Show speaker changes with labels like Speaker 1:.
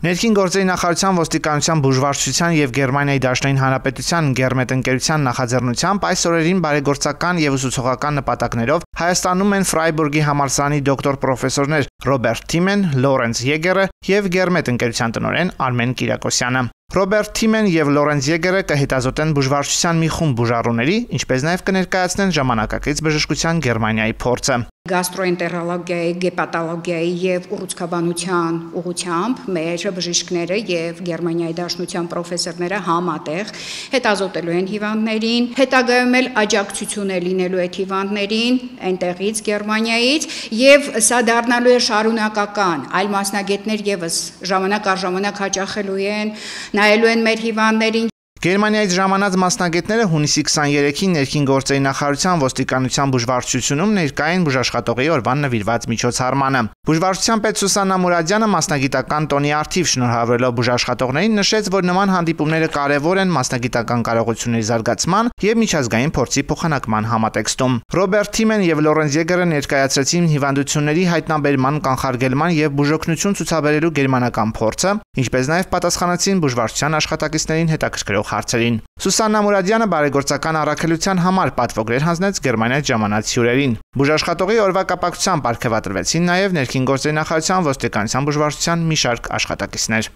Speaker 1: Ներքին գործերի նախարարության ոստիկանության բուժվարչության եւ Գերմանիայի Դաշնային Հանրապետության Գերմետ ընկերության նախաձեռնությամբ այս օրերին բարեգործական եւ ուսուցողական նպատակներով Հայաստանում են Ֆրայբուրգի համալսարանի դոկտոր պրոֆեսորներ Ռոբերտ Թիմեն, Լորենց Եգերը եւ Գերմետ ընկերության տնօրեն Արմեն Կիրակոսյանը։ Ռոբերտ Թիմեն եւ Լորենց Եգերը կհետազոտեն բուժվարչության մի խումբ բուժառուների, ինչպես նաեւ կներկայացնեն ժամանակակից բժշկության Գերմանիայի փորձը։
Speaker 2: Գաստրոենտերոլոգիայի, գեպատոլոգիայի եւ ուռուցքաբանության ուղղությամբ մեր բժիշկները եւ Գերմանիայի Դաշնության պրոֆեսորները համատեղ հետազոտելու են հիվանդներին, հետագայում էլ աջակցություն է լինելու այդ հիվանդներին այնտեղից Գերմանիայից եւ սա դառնալու է շարունակական, այլ մասնագետներ եւս ժամանակ առ ժամանակ հաճախելու են, նայելու են մեր հիվանդներին։
Speaker 1: Գերմանիայից ժամանած մասնագետները հունիսի 23-ին ներքին գործերի նախարարության ոստիկանության բուժվարչությունում ներկային բուժաշխատողի օրվան նվիրված միջոցառմանը։ Բուժվարչության պետ Սուսաննա Մուրադյանը մասնագիտական տոնի արդիվ շնորհավորելով բուժաշխատողներին նշեց, որ նման հանդիպումները կարևոր են մասնագիտական կարողությունների զարգացման եւ միջազգային փորձի փոխանակման համատեքստում։ Ռոբերտ Թիմեն եւ Լորենց Եգերը ներկայացրեցին հիվանդությունների հայտնաբերման, կանխարգելման եւ բուժօգնություն ցուցաբերելու գերմանական փորձը, ինչպես նաեւ պատասխանեցին բուժվարչության աշխատակիցներին հետաքրքրող հարցերին։ Սուսաննա Մուրադյանը բարեգործական առաքելության համար պատվոգրեր հանձնեց Գերմանիայից ժամանած հյուրերին։ Բուժաշխատողի օրվա կապակցությամբ ապարգևատրվեցին նաև ներքին գործերի նախարարության ոստիկանության բուժվարչության մի շարք աշխատակիցներ։